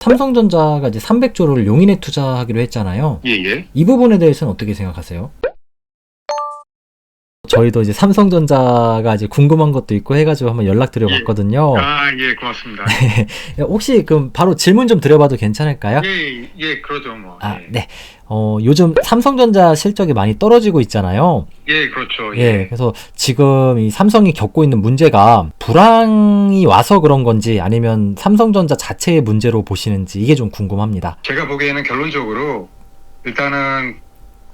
삼성전자가 이제 300조를 용인에 투자하기로 했잖아요. 예. 이 부분에 대해서는 어떻게 생각하세요? 저희도 이제 삼성전자가 이제 궁금한 것도 있고 해가지고 한번 연락드려봤거든요. 예, 고맙습니다. 혹시 그럼 바로 질문 좀 드려봐도 괜찮을까요? 그러죠, 뭐. 네. 요즘 삼성전자 실적이 많이 떨어지고 있잖아요. 그렇죠. 그래서 지금 이 삼성이 겪고 있는 문제가 불황이 와서 그런 건지 아니면 삼성전자 자체의 문제로 보시는지 이게 좀 궁금합니다. 제가 보기에는 결론적으로 일단은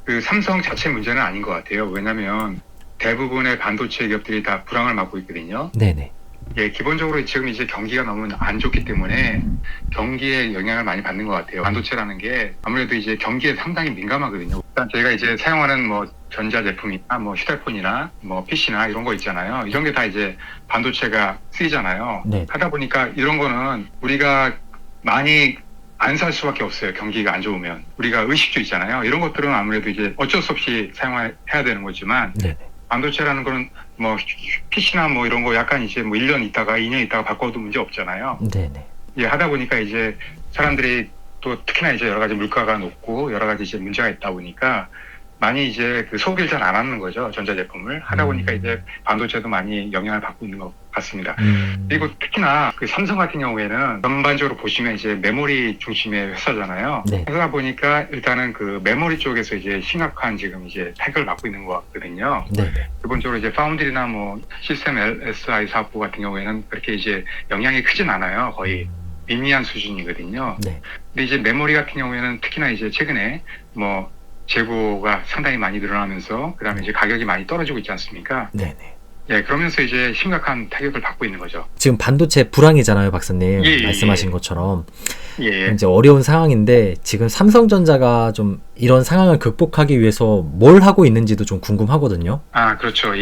그 삼성 자체 문제는 아닌 것 같아요. 왜냐면 대부분의 반도체 기업들이 다 불황을 맞고 있거든요. 네네. 기본적으로 지금 이제 경기가 너무 안 좋기 때문에 경기에 영향을 많이 받는 것 같아요. 반도체라는 게 아무래도 이제 경기에 상당히 민감하거든요. 일단 저희가 이제 사용하는 뭐 전자제품이나 뭐 휴대폰이나 뭐 PC나 이런 거 있잖아요. 이런 게 다 이제 반도체가 쓰이잖아요. 네. 하다 보니까 이런 거는 우리가 많이 안 살 수밖에 없어요. 경기가 안 좋으면. 우리가 의식주 있잖아요. 이런 것들은 아무래도 이제 어쩔 수 없이 사용해야 되는 거지만 네네. 반도체라는 거는 뭐 PC나 뭐 이런 거 약간 이제 뭐 1년 있다가 2년 있다가 바꿔도 문제 없잖아요. 네네. 하다 보니까 이제 사람들이 또 특히나 이제 여러 가지 물가가 높고 여러 가지 이제 문제가 있다 보니까 많이 이제 그 소비를 잘 안 하는 거죠. 전자제품을. 하다 보니까 이제 반도체도 많이 영향을 받고 있는 것 같습니다. 그리고 특히나 그 삼성 같은 경우에는 전반적으로 보시면 이제 메모리 중심의 회사잖아요. 네. 그러다 보니까 일단은 그 메모리 쪽에서 이제 심각한 지금 이제 타격을 받고 있는 것 같거든요. 네네. 기본적으로 이제 파운드리나 뭐 시스템 LSI 사업부 같은 경우에는 그렇게 이제 영향이 크진 않아요. 거의 미미한 수준이거든요. 네. 근데 이제 메모리 같은 경우에는 특히나 이제 최근에 뭐 재고가 상당히 많이 늘어나면서 그다음에 이제 가격이 많이 떨어지고 있지 않습니까? 네네. 그러면서 이제 심각한 타격을 받고 있는 거죠. 지금 반도체 불황이잖아요, 박사님. 말씀하신 것처럼. 이제 어려운 상황인데 지금 삼성전자가 좀 이런 상황을 극복하기 위해서 뭘 하고 있는지도 좀 궁금하거든요. 그렇죠.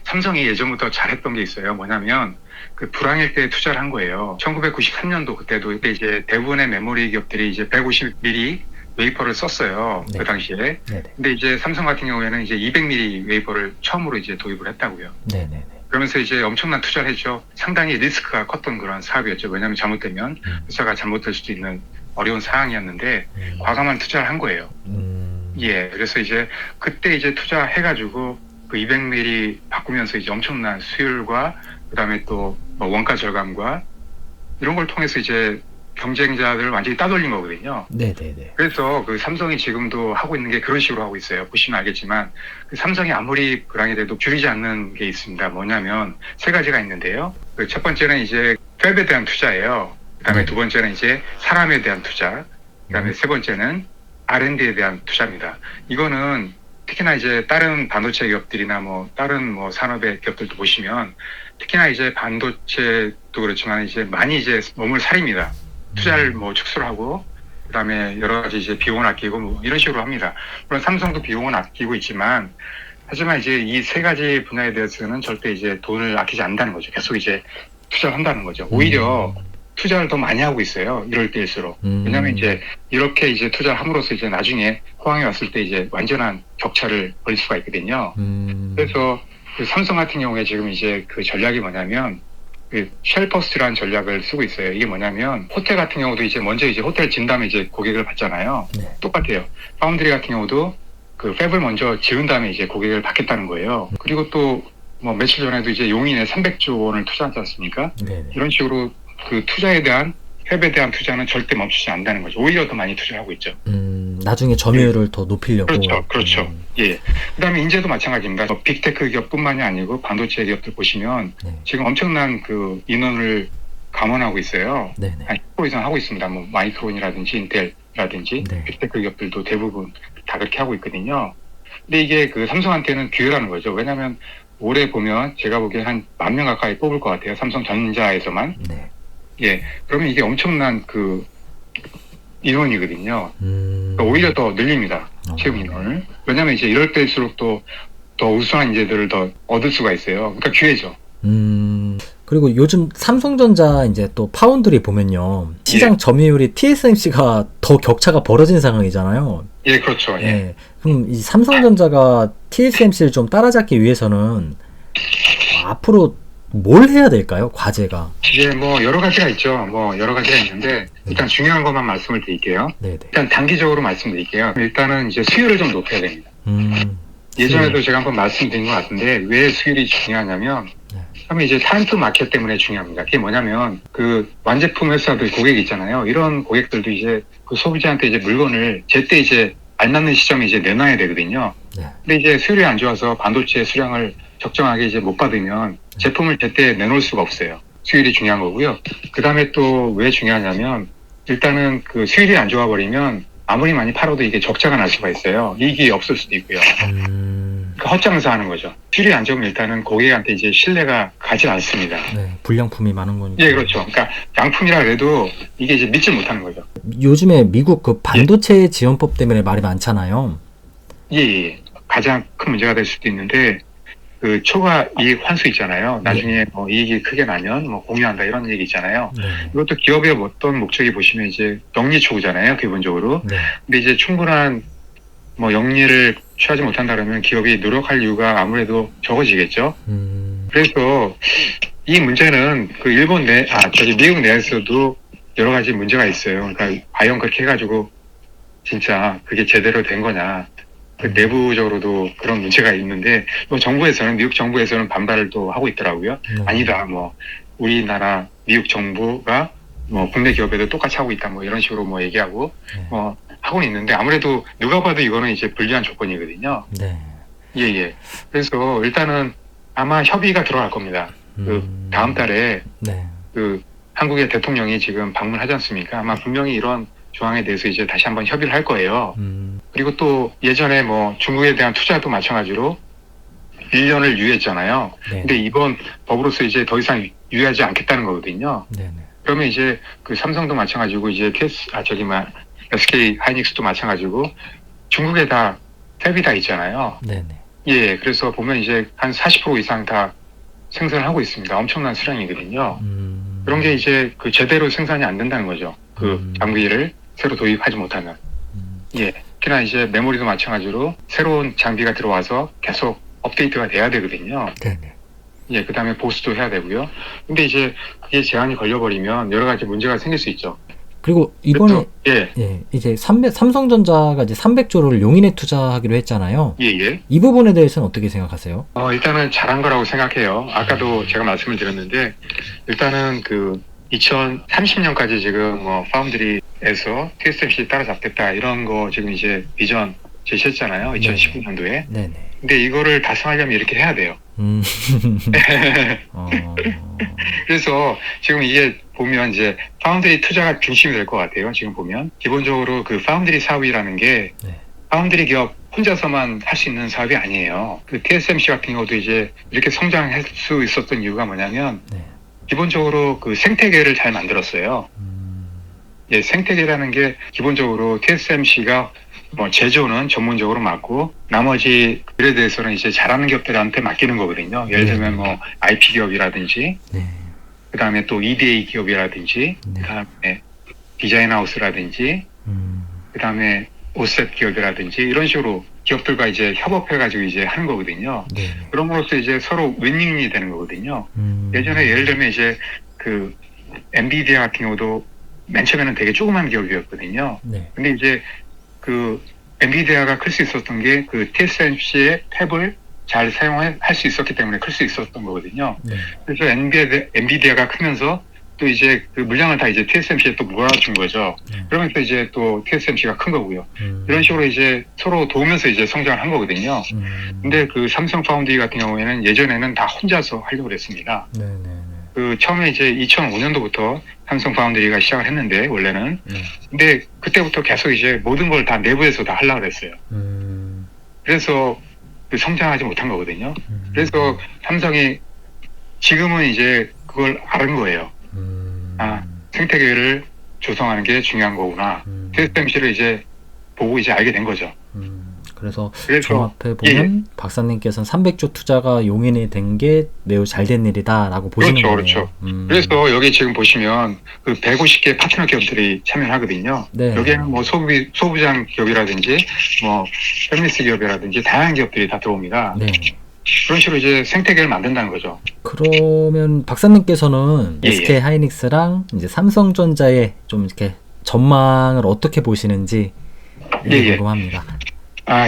삼성이 예전부터 잘했던 게 있어요. 뭐냐면 그 불황일 때 투자를 한 거예요. 1993년도 그때 이제 대부분의 메모리 기업들이 이제 150mm 웨이퍼를 썼어요. 네. 그 당시에. 네네. 근데 이제 삼성 같은 경우에는 이제 200mm 웨이퍼를 처음으로 이제 도입을 했다고요. 네네네. 그러면서 이제 엄청난 투자를 했죠. 상당히 리스크가 컸던 그런 사업이었죠. 왜냐하면 잘못되면 회사가 잘못될 수도 있는 어려운 상황이었는데 과감한 투자를 한 거예요. 그래서 이제 그때 이제 투자해가지고 그 200mm 바꾸면서 이제 엄청난 수율과 그다음에 또 뭐 원가 절감과 이런 걸 통해서 이제 경쟁자들을 완전히 따돌린 거거든요. 네네네. 그래서 그 삼성이 지금도 하고 있는 게 그런 식으로 하고 있어요. 보시면 알겠지만 그 삼성이 아무리 불황이 돼도 줄이지 않는 게 있습니다. 뭐냐면 세 가지가 있는데요. 그 첫 번째는 이제 팹에 대한 투자예요. 그다음에 두 번째는 이제 사람에 대한 투자. 그다음에 세 번째는 R&D에 대한 투자입니다. 이거는 특히나 이제 다른 반도체 기업들이나 뭐 다른 뭐 산업의 기업들도 보시면 특히나 이제 반도체도 그렇지만 이제 많이 이제 몸을 사립니다. 투자를 뭐 축소를 하고 그다음에 여러 가지 이제 비용을 아끼고 뭐 이런 식으로 합니다. 물론 삼성도 비용은 아끼고 있지만 하지만 이제 이 세 가지 분야에 대해서는 절대 이제 돈을 아끼지 않는다는 거죠. 계속 이제 투자를 한다는 거죠. 오히려 투자를 더 많이 하고 있어요. 이럴 때일수록. 왜냐하면 이제 이렇게 이제 투자를 함으로써 이제 나중에 호황이 왔을 때 이제 완전한 격차를 벌일 수가 있거든요. 그래서 그 삼성 같은 경우에 지금 이제 그 전략이 뭐냐면 그 쉘퍼스트라는 전략을 쓰고 있어요. 이게 뭐냐면 호텔 같은 경우도 이제 먼저 이제 호텔 진 다음에 이제 고객을 받잖아요. 똑같아요. 파운드리 같은 경우도 그 팹을 먼저 지은 다음에 이제 고객을 받겠다는 거예요. 그리고 또 뭐 며칠 전에도 이제 용인에 300조 원을 투자하지 않습니까? 이런 식으로 그 투자에 대한 팹에 대한 투자는 절대 멈추지 않는다는 거죠. 오히려 더 많이 투자하고 있죠. 나중에 점유율을 더 높이려고. 그렇죠. 그다음에 인재도 마찬가지입니다. 빅테크 기업뿐만이 아니고 반도체 기업들 보시면 지금 엄청난 그 인원을 감원하고 있어요. 한 10% 이상 하고 있습니다. 뭐 마이크론이라든지 인텔이라든지 빅테크 기업들도 대부분 다 그렇게 하고 있거든요. 근데 이게 그 삼성한테는 기회라는 거죠. 왜냐하면 올해 보면 제가 보기엔 한 10,000명 가까이 뽑을 것 같아요. 삼성전자에서만. 그러면 이게 엄청난 그 인원이거든요. 그러니까 오히려 더 늘립니다. 채용 인원을. 왜냐하면 이제 이럴 때일수록 또 더 우수한 인재들을 더 얻을 수가 있어요. 그러니까 기회죠. 그리고 요즘 삼성전자 이제 또 파운드리 보면요. 시장 점유율이 TSMC가 더 격차가 벌어진 상황이잖아요. 그렇죠. 그럼 이 삼성전자가 TSMC를 좀 따라잡기 위해서는 앞으로 뭘 해야 될까요? 과제가. 이게 뭐 여러 가지가 있죠. 뭐 여러 가지가 있는데 일단 중요한 것만 말씀을 드릴게요. 네네. 일단 단기적으로 말씀드릴게요. 일단은 이제 수율을 좀 높여야 됩니다. 예전에도 제가 한번 말씀드린 것 같은데 왜 수율이 중요하냐면 그러면 이제 타임 투 마켓 때문에 중요합니다. 그게 뭐냐면 그 완제품 회사들 고객 있잖아요. 이런 고객들도 이제 그 소비자한테 이제 물건을 제때 이제 알맞는 시점에 이제 내놔야 되거든요. 네. 근데 이제 수율이 안 좋아서 반도체 수량을 적정하게 이제 못 받으면 제품을 제때 내놓을 수가 없어요. 수율이 중요한 거고요. 그 다음에 또 왜 중요하냐면 일단은 그 수율이 안 좋아 버리면 아무리 많이 팔아도 이게 적자가 날 수가 있어요. 이익이 없을 수도 있고요. 그 헛장사하는 거죠. 수율이 안 좋으면 일단은 고객한테 이제 신뢰가 가지 않습니다. 네, 불량품이 많은 거니까. 예, 그렇죠. 그러니까 양품이라 해도 이게 이제 믿지 못하는 거죠. 요즘에 미국 그 반도체 지원법 때문에 말이 많잖아요. 예. 가장 큰 문제가 될 수도 있는데 그 초과 이익 환수 있잖아요. 나중에 뭐 이익이 크게 나면 뭐 공유한다 이런 얘기 있잖아요. 네. 이것도 기업의 어떤 목적이 보시면 이제 영리 추구잖아요. 기본적으로. 네. 근데 이제 충분한 뭐 영리를 취하지 못한다 그러면 기업이 노력할 이유가 아무래도 적어지겠죠. 그래서 이 문제는 그 미국 내에서도 여러 가지 문제가 있어요. 그러니까 과연 그렇게 해가지고 진짜 그게 제대로 된 거냐. 그 내부적으로도 그런 문제가 있는데 뭐 미국 정부에서는 반발을 또 하고 있더라고요. 아니다, 뭐 우리나라 미국 정부가 뭐 국내 기업에도 똑같이 하고 있다, 뭐 이런 식으로 뭐 얘기하고 뭐 하고는 있는데 아무래도 누가 봐도 이거는 이제 불리한 조건이거든요. 네. 예. 그래서 일단은 아마 협의가 들어갈 겁니다. 그 다음 달에 네. 그 한국의 대통령이 지금 방문하지 않습니까? 아마 분명히 이런 조항에 대해서 이제 다시 한번 협의를 할 거예요. 그리고 또 예전에 뭐 중국에 대한 투자도 마찬가지로 1년을 유예했잖아요. 네. 근데 이번 법으로서 이제 더 이상 유예하지 않겠다는 거거든요. 네네. 그러면 이제 그 삼성도 마찬가지고 이제 SK 하이닉스도 마찬가지고 중국에 다 탭이 다 있잖아요. 네네. 예, 그래서 보면 이제 한 40% 이상 다 생산을 하고 있습니다. 엄청난 수량이거든요. 그런 게 이제 그 제대로 생산이 안 된다는 거죠. 그 장비를 새로 도입하지 못하면. 예. 특히나 이제 메모리도 마찬가지로 새로운 장비가 들어와서 계속 업데이트가 돼야 되거든요. 네네. 예, 그 다음에 보수도 해야 되고요. 근데 이제 그게 제한이 걸려버리면 여러 가지 문제가 생길 수 있죠. 그리고 이번에 예. 이제 삼성전자가 이제 300조를 용인에 투자하기로 했잖아요. 예. 이 부분에 대해서는 어떻게 생각하세요? 일단은 잘한 거라고 생각해요. 아까도 제가 말씀을 드렸는데 일단은 그 2030년까지 지금 뭐 파운드리에서 TSMC 따라잡겠다 이런 거 지금 이제 비전 제시했잖아요. 2019년도에. 네네. 근데 이거를 달성하려면 이렇게 해야 돼요. 그래서 지금 이게 보면 이제 파운드리 투자가 중심이 될 것 같아요. 지금 보면 기본적으로 그 파운드리 사업이라는 게 파운드리 기업 혼자서만 할 수 있는 사업이 아니에요. 그 TSMC 같은 경우도 이제 이렇게 성장할 수 있었던 이유가 뭐냐면 기본적으로 그 생태계를 잘 만들었어요. 예, 생태계라는 게 기본적으로 TSMC가 뭐 제조는 전문적으로 맡고 나머지 글에 대해서는 이제 잘하는 기업들한테 맡기는 거거든요. 예를 들면 뭐 IP 기업이라든지 그 다음에 또 EDA 기업이라든지 그 다음에 디자인 하우스라든지 그 다음에 오셋 기업이라든지 이런 식으로 기업들과 이제 협업해가지고 이제 하는 거거든요. 그럼으로써 이제 서로 윈윈이 되는 거거든요. 예전에 예를 들면 이제 그 엔비디아 같은 경우도 맨 처음에는 되게 조그만 기업이었거든요. 근데 이제 그 엔비디아가 클 수 있었던 게 그 TSMC의 탭을 잘 사용할 수 있었기 때문에 클 수 있었던 거거든요. 그래서 엔비디아가 크면서 또 이제 그 물량을 다 이제 TSMC에 또 몰아준 거죠. 그러면서 이제 또 TSMC가 큰 거고요. 이런 식으로 이제 서로 도우면서 이제 성장을 한 거거든요. 근데 그 삼성 파운드리 같은 경우에는 예전에는 다 혼자서 하려고 그랬습니다. 그 처음에 이제 2005년도부터 삼성 파운드리가 시작을 했는데 원래는 근데 그때부터 계속 이제 모든 걸 다 내부에서 다 하려고 그랬어요. 그래서 그 성장하지 못한 거거든요. 그래서 삼성이 지금은 이제 그걸 알은 거예요. 생태계를 조성하는 게 중요한 거구나. TSMC를 이제 보고 이제 알게 된 거죠. 그래서 종합해 보면 박사님께서는 300조 투자가 용인이 된 게 매우 잘된 일이다라고 보시는 거예요. 그렇죠. 그래서 여기 지금 보시면 그 150개 파트너 기업들이 참여하거든요. 여기에는 뭐 소부장 기업이라든지 뭐 페미니스트 기업이라든지 다양한 기업들이 다 들어옵니다. 그런 식으로 이제 생태계를 만든다는 거죠. 그러면 박사님께서는 SK 하이닉스랑 이제 삼성전자의 좀 이렇게 전망을 어떻게 보시는지 궁금합니다.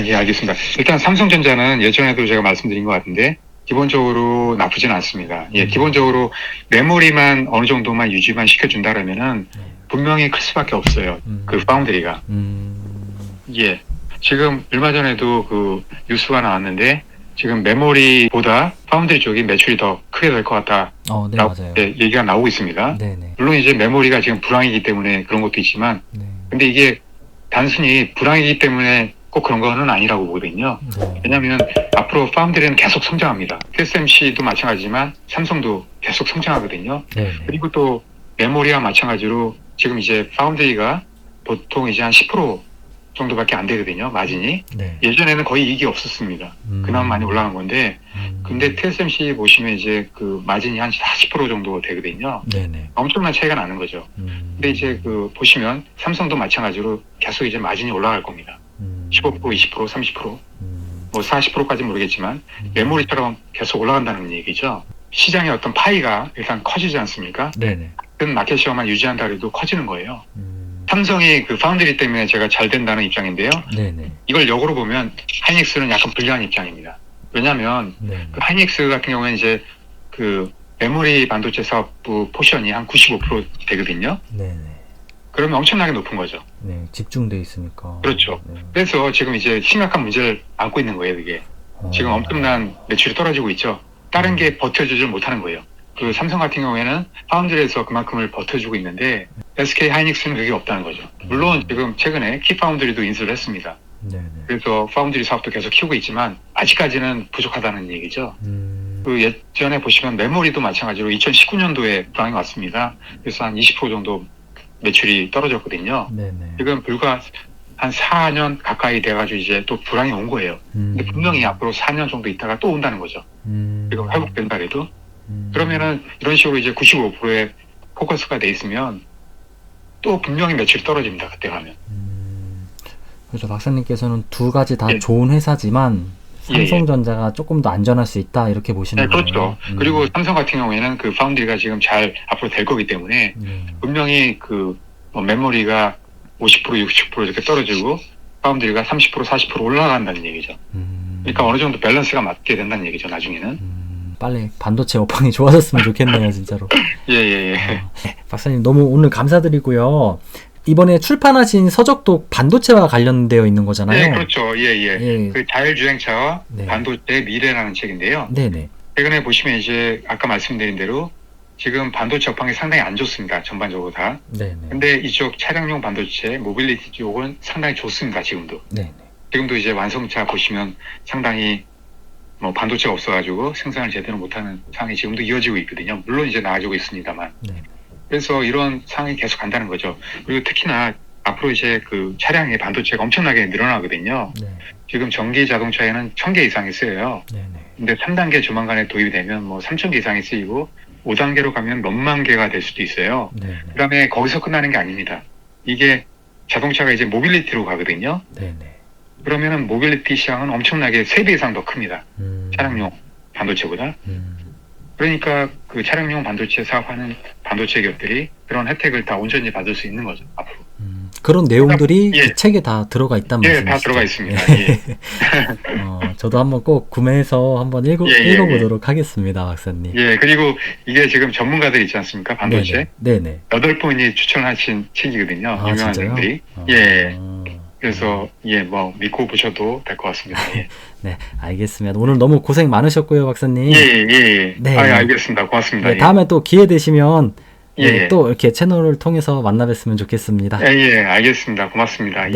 예, 알겠습니다. 일단 삼성전자는 예전에도 제가 말씀드린 것 같은데 기본적으로 나쁘진 않습니다. 기본적으로 메모리만 어느 정도만 유지만 시켜준다라면은 분명히 클 수밖에 없어요. 그 파운드리가. 지금 얼마 전에도 그 뉴스가 나왔는데 지금 메모리보다 파운드리 쪽이 매출이 더 크게 될 것 같다. 네, 맞아요. 얘기가 나오고 있습니다. 네네. 물론 이제 메모리가 지금 불황이기 때문에 그런 것도 있지만, 근데 이게 단순히 불황이기 때문에 꼭 그런 거는 아니라고 보거든요. 왜냐하면 앞으로 파운드리는 계속 성장합니다. TSMC도 마찬가지지만 삼성도 계속 성장하거든요. 그리고 또 메모리와 마찬가지로 지금 이제 파운드리가 보통 이제 한 10% 정도밖에 안 되거든요. 마진이. 예전에는 거의 이익이 없었습니다. 그나마 많이 올라간 건데, 근데 TSMC 보시면 이제 그 마진이 한 40% 정도 되거든요. 엄청난 차이가 나는 거죠. 근데 이제 그 보시면 삼성도 마찬가지로 계속 이제 마진이 올라갈 겁니다. 15%, 20%, 30%, 뭐 40%까지 모르겠지만 메모리처럼 계속 올라간다는 얘기죠. 시장의 어떤 파이가 일단 커지지 않습니까? 큰 마켓 시어만 유지한다 해도 커지는 거예요. 삼성이 그 파운드리 때문에 제가 잘 된다는 입장인데요. 이걸 역으로 보면 하이닉스는 약간 불리한 입장입니다. 왜냐하면 그 하이닉스 같은 경우에는 이제 그 메모리 반도체 사업부 포션이 한 95% 되거든요. 그러면 엄청나게 높은 거죠. 집중돼 있으니까. 그렇죠. 그래서 지금 이제 심각한 문제를 안고 있는 거예요, 그게. 지금 엄청난 매출이 떨어지고 있죠. 다른 게 버텨주질 못하는 거예요. 그 삼성 같은 경우에는 파운드리에서 그만큼을 버텨주고 있는데 SK 하이닉스는 그게 없다는 거죠. 물론 지금 최근에 키 파운드리도 인수를 했습니다. 그래서 파운드리 사업도 계속 키우고 있지만 아직까지는 부족하다는 얘기죠. 그 예전에 보시면 메모리도 마찬가지로 2019년도에 불황이 왔습니다. 그래서 한 20% 정도 매출이 떨어졌거든요. 지금 불과 한 4년 가까이 돼가지고 이제 또 불황이 온 거예요. 근데 분명히 앞으로 4년 정도 있다가 또 온다는 거죠. 지금 회복된다 해도. 그러면은 이런 식으로 이제 95%의 포커스가 돼 있으면 또 분명히 매출이 떨어집니다. 그때 가면. 그래서 박사님께서는 두 가지 다 좋은 회사지만 삼성전자가 조금 더 안전할 수 있다 이렇게 보시는 거예요. 그렇죠. 그리고 삼성 같은 경우에는 그 파운드리가 지금 잘 앞으로 될 거기 때문에 분명히 그 메모리가 50%, 60% 이렇게 떨어지고 파운드리가 30%, 40% 올라간다는 얘기죠. 그러니까 어느 정도 밸런스가 맞게 된다는 얘기죠. 나중에는. 빨리 반도체 업황이 좋아졌으면 좋겠네요, 진짜로. 박사님 너무 오늘 감사드리고요. 이번에 출판하신 서적도 반도체와 관련되어 있는 거잖아요. 그렇죠. 그 자율주행차와 반도체의 미래라는 책인데요. 최근에 보시면 이제 아까 말씀드린 대로 지금 반도체 업황이 상당히 안 좋습니다. 전반적으로 다. 근데 이쪽 차량용 반도체, 모빌리티 쪽은 상당히 좋습니다. 지금도. 지금도 이제 완성차 보시면 상당히 뭐 반도체가 없어가지고 생산을 제대로 못하는 상황이 지금도 이어지고 있거든요. 물론 이제 나아지고 있습니다만. 그래서 이런 상황이 계속 간다는 거죠. 그리고 특히나 앞으로 이제 그 차량의 반도체가 엄청나게 늘어나거든요. 지금 전기 자동차에는 1000개 이상이 쓰여요. 근데 3단계 조만간에 도입이 되면 뭐 3000개 이상이 쓰이고 5단계로 가면 몇만 개가 될 수도 있어요. 그 다음에 거기서 끝나는 게 아닙니다. 이게 자동차가 이제 모빌리티로 가거든요. 그러면은 모빌리티 시장은 엄청나게 3배 이상 더 큽니다. 차량용 반도체보다. 그러니까 그 차량용 반도체 사업하는 반도체 기업들이 그런 혜택을 다 온전히 받을 수 있는 거죠, 앞으로. 그런 내용들이 이 책에 다 들어가 있단 말씀이시죠? 다 들어가 있습니다. 저도 한번 꼭 구매해서 한번 읽어보도록 하겠습니다, 박사님. 그리고 이게 지금 전문가들 있지 않습니까? 반도체. 8분이 추천하신 책이거든요. 유명한 분들이. 그래서 뭐 믿고 보셔도 될 것 같습니다. 알겠습니다. 오늘 너무 고생 많으셨고요, 박사님. 알겠습니다. 고맙습니다. 다음에 또 기회 되시면 또 이렇게 채널을 통해서 만나 뵀으면 좋겠습니다. 알겠습니다. 고맙습니다.